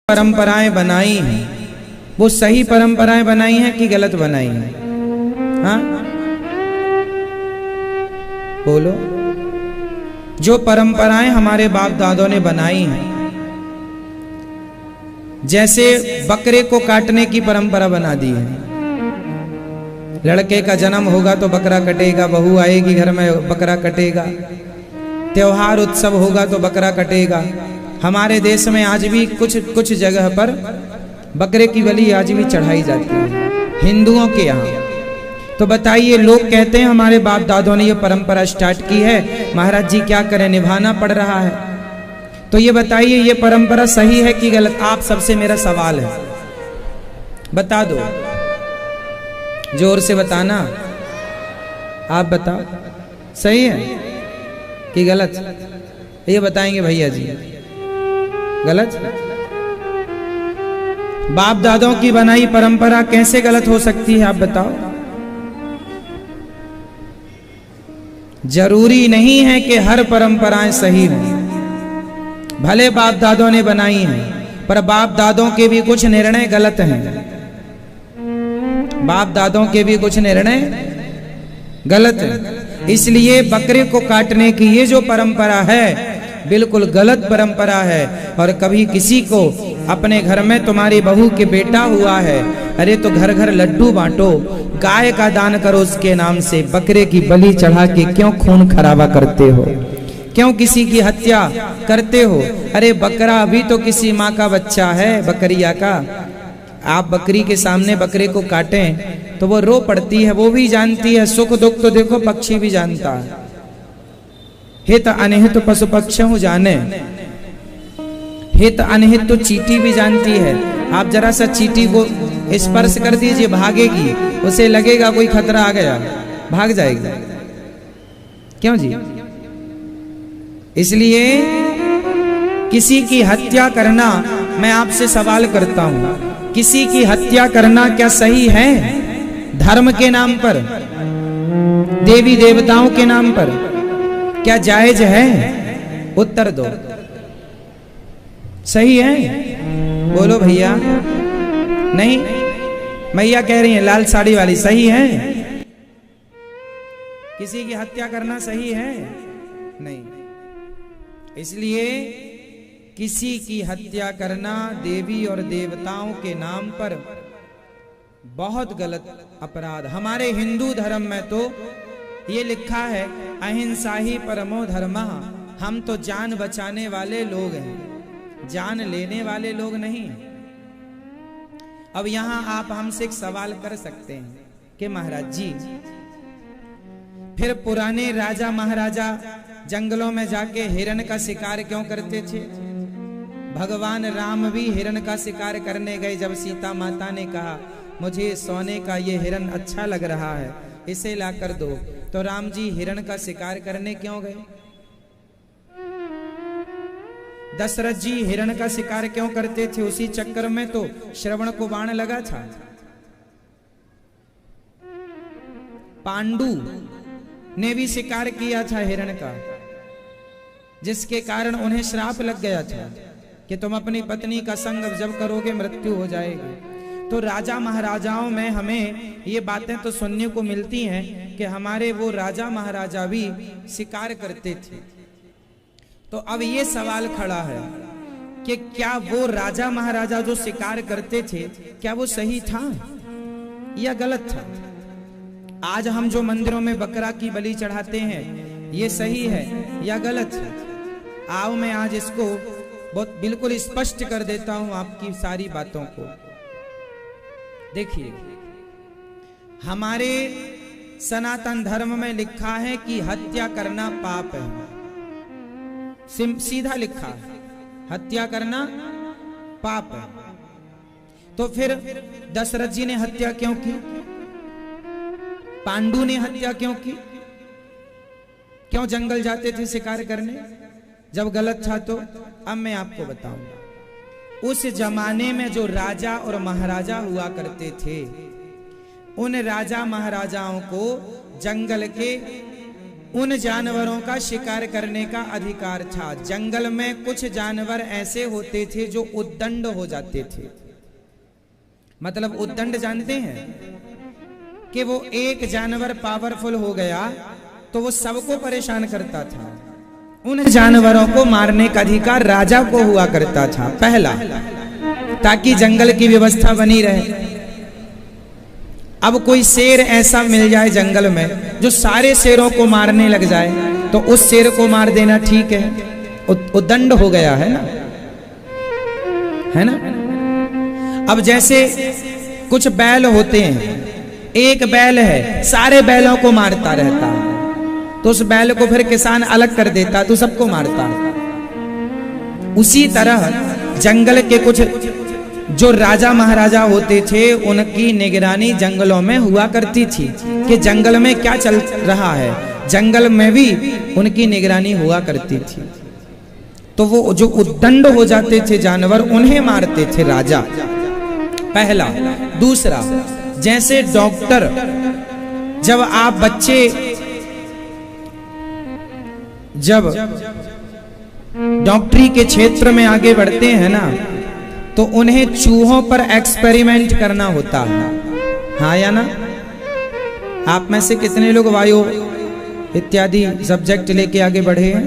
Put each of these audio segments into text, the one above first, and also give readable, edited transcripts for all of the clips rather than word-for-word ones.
परंपराएं बनाई हैं वो सही परंपराएं बनाई हैं कि गलत बनाई हैं? हाँ बोलो। जो परंपराएं हमारे बाप दादों ने बनाई हैं, जैसे बकरे को काटने की परंपरा बना दी है। लड़के का जन्म होगा तो बकरा कटेगा, बहू आएगी घर में बकरा कटेगा, त्योहार उत्सव होगा तो बकरा कटेगा। हमारे देश में आज भी कुछ जगह पर बकरे की बलि आज भी चढ़ाई जाती है हिंदुओं के यहाँ। तो बताइए, लोग कहते हैं हमारे बाप दादों ने ये परंपरा स्टार्ट की है, महाराज जी क्या करें, निभाना पड़ रहा है। तो ये बताइए, ये परंपरा सही है कि गलत? आप सबसे मेरा सवाल है, बता दो, जोर से बताना। आप बताओ, सही है कि गलत? ये बताएंगे भैया जी, गलत? बाप दादों की बनाई परंपरा कैसे गलत हो सकती है, आप बताओ। जरूरी नहीं है कि हर परंपराएं सही हों। भले बाप दादों ने बनाई हैं, पर बाप दादों के भी कुछ निर्णय गलत हैं। बाप दादों के भी कुछ निर्णय गलत हैं। इसलिए बकरे को काटने की ये जो परंपरा है बिल्कुल गलत परंपरा है। और कभी किसी को अपने घर में तुम्हारी बहू के बेटा हुआ है, अरे तो घर घर लड्डू बांटो, गाय का दान करो उसके नाम से। बकरे की बलि चढ़ा के क्यों खून खराबा करते हो? क्यों किसी की हत्या करते हो? अरे बकरा भी तो किसी माँ का बच्चा है, बकरिया का। आप बकरी के सामने बकरे को काटें तो वो रो पड़ती है, वो भी जानती है। सुख दुख तो देखो पक्षी भी जानता है। हित अनहित पशु पक्षी जाने, हित अनहित तो चींटी भी जानती है। आप जरा सा चींटी को स्पर्श कर दीजिए, भागेगी, उसे लगेगा कोई खतरा आ गया, भाग जाएगी। क्यों जी? इसलिए किसी की हत्या करना, मैं आपसे सवाल करता हूं, किसी की हत्या करना क्या सही है? धर्म के नाम पर, देवी देवताओं के नाम पर क्या जायज है? उत्तर दो, सही है? बोलो भैया। नहीं, मैया कह रही है लाल साड़ी वाली, सही है? किसी की हत्या करना सही है? नहीं। इसलिए किसी की हत्या करना देवी और देवताओं के नाम पर बहुत गलत अपराध। हमारे हिंदू धर्म में तो ये लिखा है, अहिंसा ही परमो धर्मः। हम तो जान बचाने वाले लोग हैं, जान लेने वाले लोग नहीं। अब यहां आप हमसे एक सवाल कर सकते हैं कि महाराज जी, फिर पुराने राजा महाराजा जंगलों में जाके हिरण का शिकार क्यों करते थे? भगवान राम भी हिरण का शिकार करने गए। जब सीता माता ने कहा मुझे सोने का ये हिरण अच्छा लग रहा है, इसे ला कर दो, तो राम जी हिरण का शिकार करने क्यों गए? दशरथ जी हिरण का शिकार क्यों करते थे? उसी चक्कर में तो श्रवण को बाण लगा था। पांडु ने भी शिकार किया था हिरण का, जिसके कारण उन्हें श्राप लग गया था कि तुम अपनी पत्नी का संग जब करोगे मृत्यु हो जाएगी। तो राजा महाराजाओं में हमें ये बातें तो सुनने को मिलती हैं कि हमारे वो राजा महाराजा भी शिकार करते थे। तो अब ये सवाल खड़ा है कि क्या वो राजा महाराजा जो शिकार करते थे, क्या वो सही था या गलत था? आज हम जो मंदिरों में बकरा की बलि चढ़ाते हैं, ये सही है या गलत है? आओ मैं आज इसको बहुत बिल्कुल स्पष्ट कर देता हूं आपकी सारी बातों को। देखिए, हमारे सनातन धर्म में लिखा है कि हत्या करना पाप है। सीधा लिखा है, हत्या करना पाप है। तो फिर दशरथ जी ने हत्या क्यों की? पांडु ने हत्या क्यों की? क्यों जंगल जाते थे शिकार करने जब गलत था? तो अब मैं आपको बताऊंगा, उस जमाने में जो राजा और महाराजा हुआ करते थे, उन राजा महाराजाओं को जंगल के उन जानवरों का शिकार करने का अधिकार था। जंगल में कुछ जानवर ऐसे होते थे जो उद्दंड हो जाते थे। मतलब उद्दंड जानते हैं कि वो एक जानवर पावरफुल हो गया तो वो सबको परेशान करता था। उन जानवरों को मारने का अधिकार राजा को हुआ करता था, पहला, ताकि जंगल की व्यवस्था बनी रहे। अब कोई शेर ऐसा मिल जाए जंगल में जो सारे शेरों को मारने लग जाए तो उस शेर को मार देना ठीक है, उद्दंड हो गया है ना, है ना। अब जैसे कुछ बैल होते हैं, एक बैल है सारे बैलों को मारता रहता है तो उस बैल को फिर किसान अलग कर देता तो सबको मारता है। उसी तरह जंगल के कुछ जो राजा महाराजा होते थे उनकी निगरानी जंगलों में हुआ करती थी कि जंगल में क्या चल रहा है, जंगल में भी उनकी निगरानी हुआ करती थी। तो वो जो उद्दंड हो जाते थे जानवर उन्हें मारते थे राजा, पहला। दूसरा, जैसे डॉक्टर, जब आप बच्चे जब डॉक्टरी के क्षेत्र में आगे बढ़ते हैं ना तो उन्हें चूहों पर एक्सपेरिमेंट करना होता है, हाँ या ना। आप में से कितने लोग वायु इत्यादि सब्जेक्ट लेके आगे बढ़े हैं?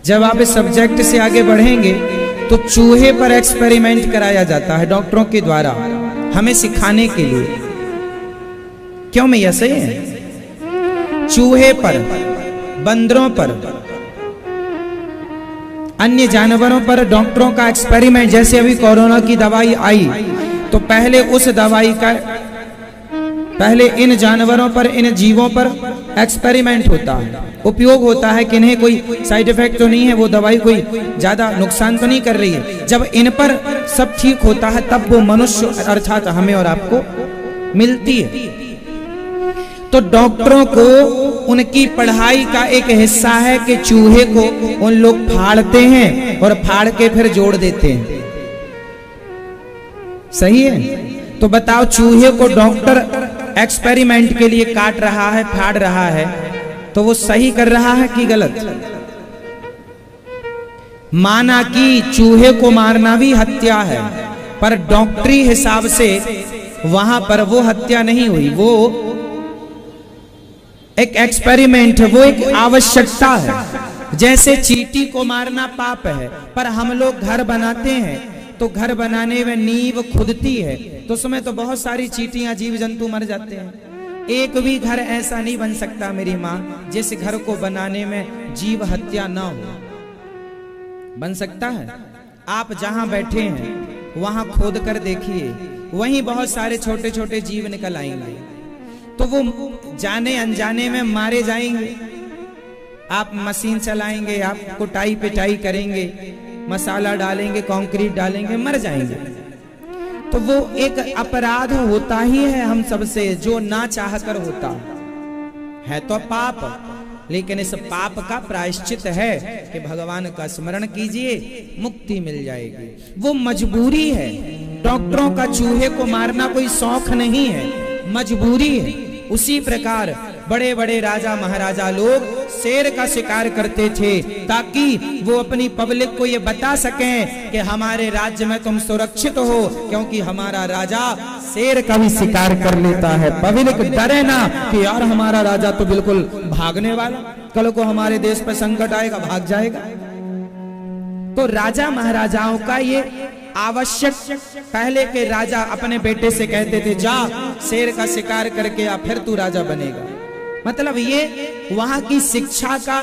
जब आप इस सब्जेक्ट से आगे बढ़ेंगे तो चूहे पर एक्सपेरिमेंट कराया जाता है डॉक्टरों के द्वारा, हमें सिखाने के लिए। क्यों मैया, सही है? चूहे पर, बंदरों पर, अन्य जानवरों पर डॉक्टरों का एक्सपेरिमेंट। जैसे अभी कोरोना की दवाई आई तो पहले उस दवाई का, पहले इन जानवरों पर, इन जीवों पर एक्सपेरिमेंट होता है, उपयोग होता है कि इन्हें कोई साइड इफेक्ट तो नहीं है, वो दवाई कोई ज्यादा नुकसान तो नहीं कर रही है। जब इन पर सब ठीक होता है तब वो मनुष्य अर्थात हमें और आपको मिलती है। तो डॉक्टरों को उनकी पढ़ाई का एक हिस्सा है कि चूहे को उन लोग फाड़ते हैं और फाड़ के फिर जोड़ देते हैं, सही है? तो बताओ, चूहे को डॉक्टर एक्सपेरिमेंट के लिए काट रहा है, फाड़ रहा है, तो वो सही कर रहा है कि गलत? माना कि चूहे को मारना भी हत्या है, पर डॉक्टरी हिसाब से वहां पर वो हत्या नहीं हुई, वो एक एक्सपेरिमेंट है, वो एक आवश्यकता है। जैसे चींटी को मारना पाप है, पर हम लोग घर बनाते हैं तो घर बनाने में नींव खुदती है तो उसमें तो बहुत सारी चींटियां, जीव जंतु मर जाते हैं। एक भी घर ऐसा नहीं बन सकता मेरी माँ जिस घर को बनाने में जीव हत्या ना हो। बन सकता है? आप जहां बैठे हैं वहां खोद कर देखिए, वहीं बहुत सारे छोटे छोटे जीव निकल आएंगे, तो वो जाने अनजाने में मारे जाएंगे। आप मशीन चलाएंगे, आप कुटाई पिटाई करेंगे, मसाला डालेंगे, कंक्रीट डालेंगे, मर जाएंगे। तो वो एक अपराध होता ही है हम सबसे, जो ना चाहकर होता है तो पाप, लेकिन इस पाप का प्रायश्चित है कि भगवान का स्मरण कीजिए, मुक्ति मिल जाएगी। वो मजबूरी है। डॉक्टरों का चूहे को मारना कोई शौक नहीं है, मजबूरी है। उसी प्रकार बड़े बड़े राजा महाराजा लोग शेर का शिकार करते थे ताकि वो अपनी पब्लिक को ये बता सकें कि हमारे राज्य में तुम सुरक्षित हो, क्योंकि हमारा राजा शेर का भी शिकार कर लेता है। पब्लिक डरे ना कि यार हमारा राजा तो बिल्कुल भागने वाला, कल को हमारे देश पर संकट आएगा, भाग जाएगा। तो राजा महाराजाओं का ये आवश्यक, पहले के राजा अपने बेटे से कहते थे जा शेर का शिकार करके आ, फिर तू राजा बनेगा। मतलब ये वहां की शिक्षा का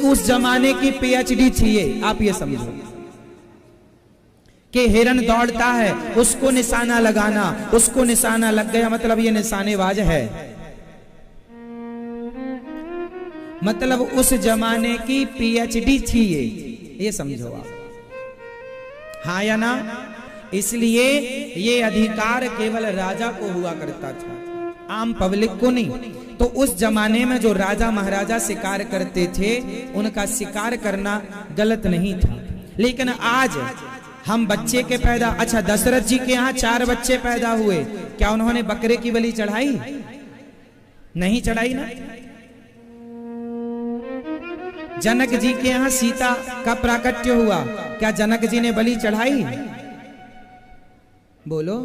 उस जमाने की पीएचडी थी ये, आप ये समझो कि हिरन दौड़ता है उसको निशाना लगाना, उसको निशाना लग गया मतलब ये निशानेबाज है। मतलब उस जमाने की पीएचडी थी ये समझो आप, हाँ या ना। इसलिए ये अधिकार केवल राजा को हुआ करता था, आम पब्लिक को नहीं। तो उस जमाने में जो राजा महाराजा शिकार करते थे उनका शिकार करना गलत नहीं था। लेकिन आज हम बच्चे के पैदा, अच्छा दशरथ जी के यहाँ 4 बच्चे पैदा हुए, क्या उन्होंने बकरे की बलि चढ़ाई? नहीं चढ़ाई ना। जनक जी के यहां सीता का प्राकट्य हुआ, क्या जनक जी ने बलि चढ़ाई? बोलो।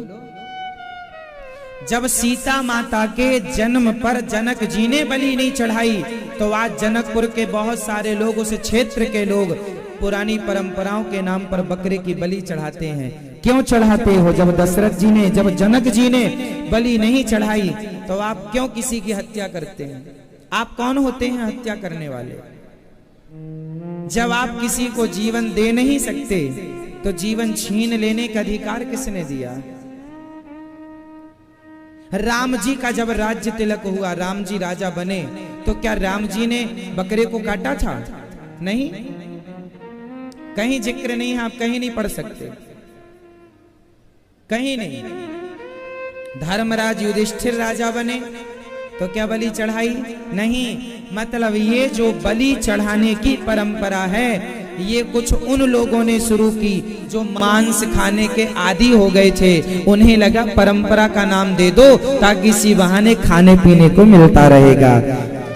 जब सीता माता के जन्म पर जनक जी ने बलि नहीं चढ़ाई, तो आज जनकपुर के बहुत सारे लोग, उस क्षेत्र के लोग पुरानी परंपराओं के नाम पर बकरे की बलि चढ़ाते हैं। क्यों चढ़ाते हो? जब दशरथ जी ने, जब जनक जी ने बलि नहीं चढ़ाई, तो आप क्यों किसी की हत्या करते हैं? आप कौन होते हैं हत्या करने वाले? जब आप किसी को जीवन दे नहीं सकते, तो जीवन छीन लेने का अधिकार किसने दिया? राम जी का जब राज्य तिलक हुआ, राम जी राजा बने, तो क्या राम जी ने बकरे को काटा था? नहीं, कहीं जिक्र नहीं है, आप कहीं नहीं पढ़ सकते, कहीं नहीं। धर्मराज युधिष्ठिर राजा बने, तो क्या बलि चढ़ाई? नहीं। मतलब ये जो बलि चढ़ाने की परंपरा है, ये कुछ उन लोगों ने शुरू की जो मांस खाने के आदी हो गए थे। उन्हें लगा परंपरा का नाम दे दो, ताकि इसी बहाने खाने पीने को मिलता रहेगा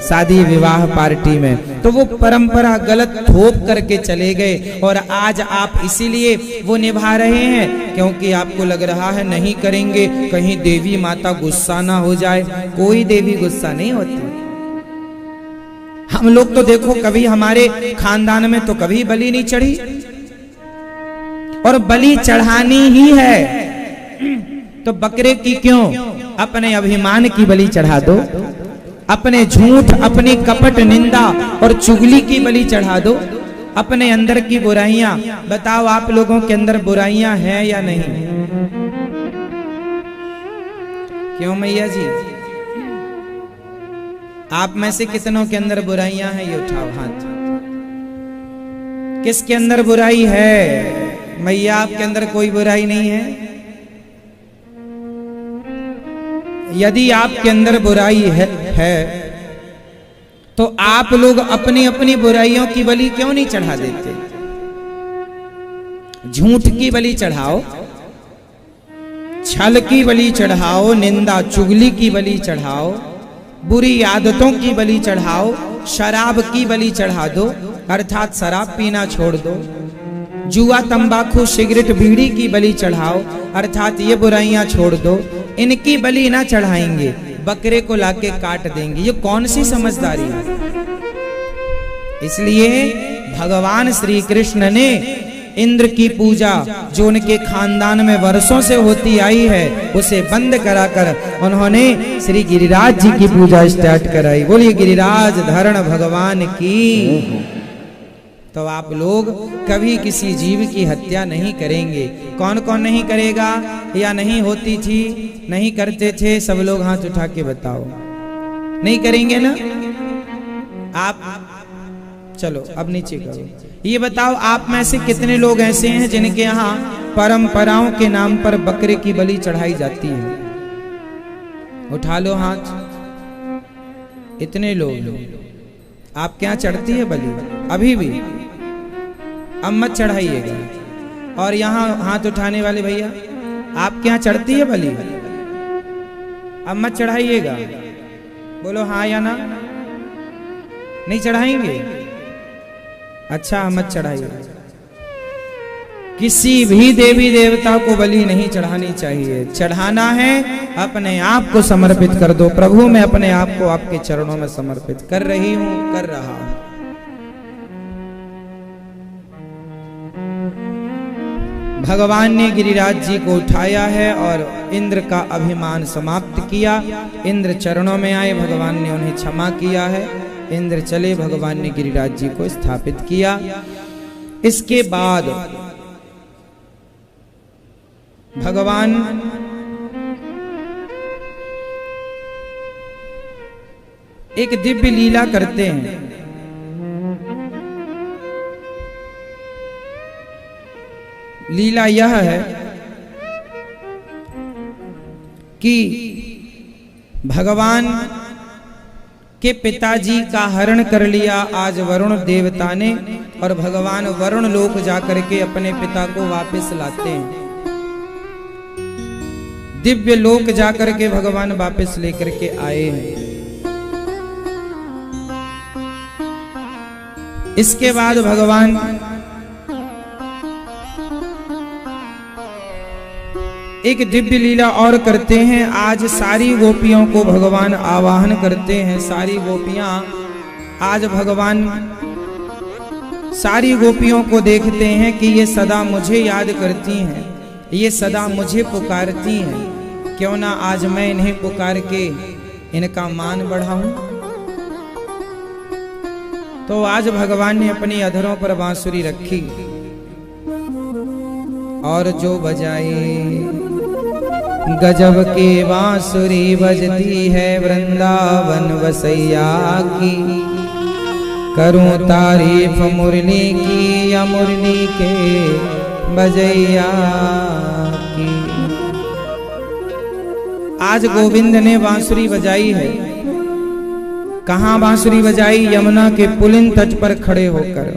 शादी विवाह पार्टी में। तो वो परंपरा गलत थोप करके चले गए, और आज आप इसीलिए वो निभा रहे हैं क्योंकि आपको लग रहा है नहीं करेंगे कहीं देवी माता गुस्सा ना हो जाए। कोई देवी गुस्सा नहीं होती। हम लोग तो देखो, कभी हमारे खानदान में तो कभी बलि नहीं चढ़ी, और बलि चढ़ानी ही है तो बकरे की क्यों? अपने अभिमान की बलि चढ़ा दो, अपने झूठ, अपनी कपट, निंदा और चुगली की बलि चढ़ा दो, अपने अंदर की बुराइयां। बताओ, आप लोगों के अंदर बुराइयां हैं या नहीं? क्यों मैया जी? आप में से कितनों के अंदर बुराइयां हैं? ये उठाओ हाथ। किसके अंदर बुराई है? मैया, आपके अंदर कोई बुराई नहीं है? यदि आपके अंदर बुराई है तो आप लोग अपनी अपनी बुराइयों की बलि क्यों नहीं चढ़ा देते? झूठ की बलि चढ़ाओ, छल की बलि चढ़ाओ, निंदा चुगली की बलि चढ़ाओ, बुरी आदतों की बलि चढ़ाओ, शराब की बलि चढ़ा दो, अर्थात शराब पीना छोड़ दो, जुआ, तंबाकू, सिगरेट, बीड़ी की बलि चढ़ाओ, अर्थात ये बुराइयां छोड़ दो। इनकी बलि ना चढ़ाएंगे, बकरे को लाके काट देंगे। ये कौन सी समझदारी है? इसलिए भगवान श्री कृष्ण ने इंद्र की पूजा, जो उनके खानदान में वर्षों से होती आई है, उसे बंद कराकर उन्होंने श्री गिरिराज जी की पूजा स्टार्ट कराई। बोलिए गिरिराज धरण भगवान की। तो आप लोग कभी किसी जीव की हत्या नहीं करेंगे। कौन कौन नहीं करेगा? या नहीं होती थी, नहीं करते थे? सब लोग हाथ उठा के बताओ। नहीं करेंगे ना आप? चलो अब नीचे करो। ये बताओ, आप में से कितने लोग ऐसे हैं जिनके यहाँ परंपराओं के नाम पर बकरे की बलि चढ़ाई जाती है? उठा लो हाथ। इतने लोग। आप क्या चढ़ती है बलि? अभी भी? अब मत चढ़ाइएगा। और यहाँ हाथ उठाने वाले भैया, आप क्या चढ़ती है बलि? अब मत चढ़ाइएगा। बोलो हाँ या ना। नहीं चढ़ाएंगे? अच्छा, मत चढ़ाइए। किसी भी देवी देवता को बलि नहीं चढ़ानी चाहिए। चढ़ाना है अपने आप को समर्पित कर दो। प्रभु, मैं अपने आप को आपके चरणों में समर्पित कर रही हूं, कर रहा हूं। भगवान ने गिरिराज जी को उठाया है और इंद्र का अभिमान समाप्त किया। इंद्र चरणों में आए, भगवान ने उन्हें क्षमा किया है। इंद्र चले, भगवान ने गिरिराज जी को स्थापित किया। इसके बाद भगवान एक दिव्य लीला करते हैं। लीला यह है कि भगवान के पिताजी का हरण कर लिया आज वरुण देवता ने, और भगवान वरुण लोक जाकर के अपने पिता को वापस लाते हैं। दिव्य लोक जाकर के भगवान वापस लेकर के आए हैं। इसके बाद भगवान एक दिव्य लीला और करते हैं। आज सारी गोपियों को भगवान आवाहन करते हैं। सारी गोपियां आज भगवान सारी गोपियों को देखते हैं कि ये सदा मुझे याद करती हैं, ये सदा मुझे पुकारती हैं। क्यों ना आज मैं इन्हें पुकार के इनका मान बढ़ाऊं। तो आज भगवान ने अपनी अधरों पर बांसुरी रखी और जो बजाई गजब की बांसुरी बजती है वृंदावन वसैया की। करूं तारीफ मुरली की या मुरली के बजैया की। आज गोविंद ने बांसुरी बजाई है। कहां बांसुरी बजाई? यमुना के पुलिन तट पर खड़े होकर।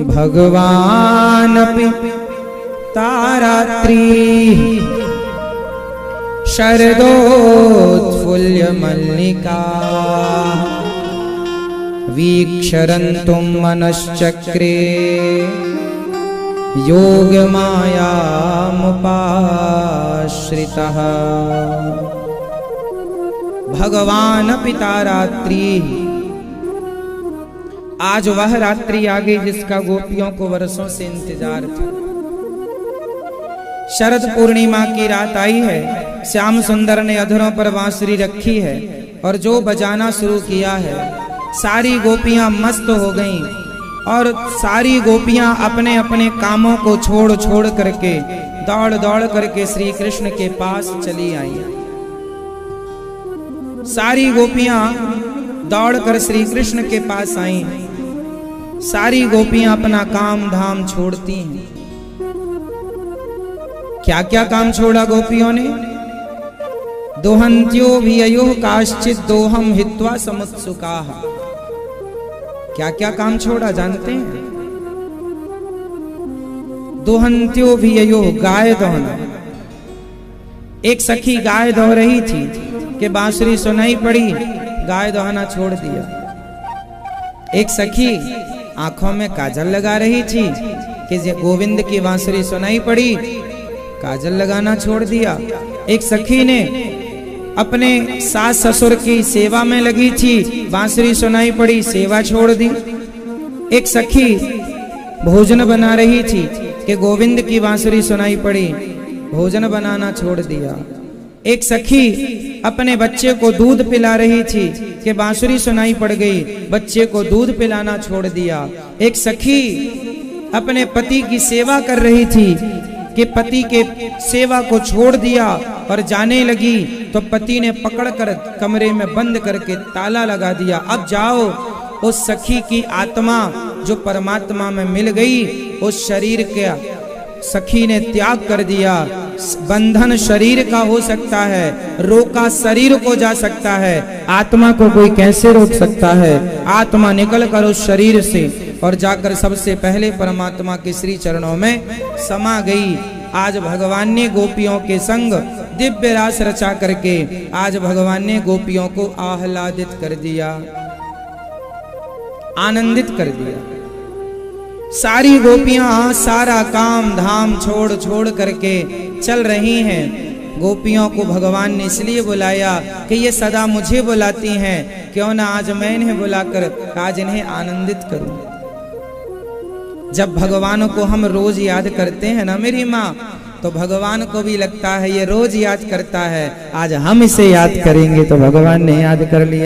भगवान तारात्री शरदोत्फुल्य मल्लिका वीक्षरन्तुं मनश्चक्रे योग मायामुपाश्रितः। भगवान पिता रात्रि। आज वह रात्रि आ गई जिसका गोपियों को वर्षों से इंतजार था। शरद पूर्णिमा की रात आई है। श्याम सुंदर ने अधरों पर बांसुरी रखी है और जो बजाना शुरू किया है। सारी गोपियां मस्त हो गईं और सारी गोपियां अपने अपने कामों को छोड़ छोड़ करके दौड़ दौड़ करके श्री कृष्ण के पास चली आई। सारी गोपियां दौड़कर श्री कृष्ण के पास आई। सारी गोपियां अपना काम धाम छोड़ती हैं। क्या क्या काम छोड़ा गोपियों ने? दोहंत्यो भिययोः काश्चित् दोहम हित्वा समुत्सुकाः। क्या क्या काम छोड़ा जानते हैं? दोहंत्यो भिययोः, गाय दोहना। एक सखी गाय दोह रही थी कि बांसुरी सुनाई पड़ी, गाय दोहना छोड़ दिया। एक सखी आंखों में काजल लगा रही थी कि गोविंद की बांसुरी सुनाई पड़ी, काजल लगाना छोड़ दिया। एक सखी ने अपने सास ससुर की सेवा में लगी थी, बांसुरी सुनाई पड़ी, सेवा छोड़ दी। एक सखी भोजन बना रही थी कि गोविंद की बांसुरी सुनाई पड़ी, भोजन बनाना छोड़ दिया। एक सखी अपने बच्चे को दूध पिला रही थी कि बांसुरी सुनाई पड़ गई, बच्चे को दूध पिलाना छोड़ दिया। एक सखी अपने पति की सेवा कर रही थी कि पति के सेवा को छोड़ दिया और जाने लगी तो पति ने पकड़कर कमरे में बंद करके ताला लगा दिया। अब जाओ। उस सखी की आत्मा जो परमात्मा में मिल गई, उस शरीर के सखी ने त्याग कर दिया। बंधन शरीर का हो सकता है, रोका शरीर को जा सकता है, आत्मा को कोई कैसे रोक सकता है? आत्मा निकल कर उस शरीर से और जाकर सबसे पहले परमात्मा के श्री चरणों में समा गई। आज भगवान ने गोपियों के संग दिव्य रास रचा करके आज भगवान ने गोपियों को आह्लादित कर दिया, आनंदित कर दिया। सारी गोपियां सारा काम धाम छोड़ छोड़ करके चल रही हैं। गोपियों को भगवान ने इसलिए बुलाया कि ये सदा मुझे बुलाती हैं, क्यों ना आज मैं इन्हें बुलाकर आज इन्हें आनंदित करूं। जब भगवान को हम रोज याद करते हैं ना मेरी माँ, तो भगवान को भी लगता है ये रोज याद करता है, आज हम इसे याद करेंगे तो भगवान ने याद कर लिया।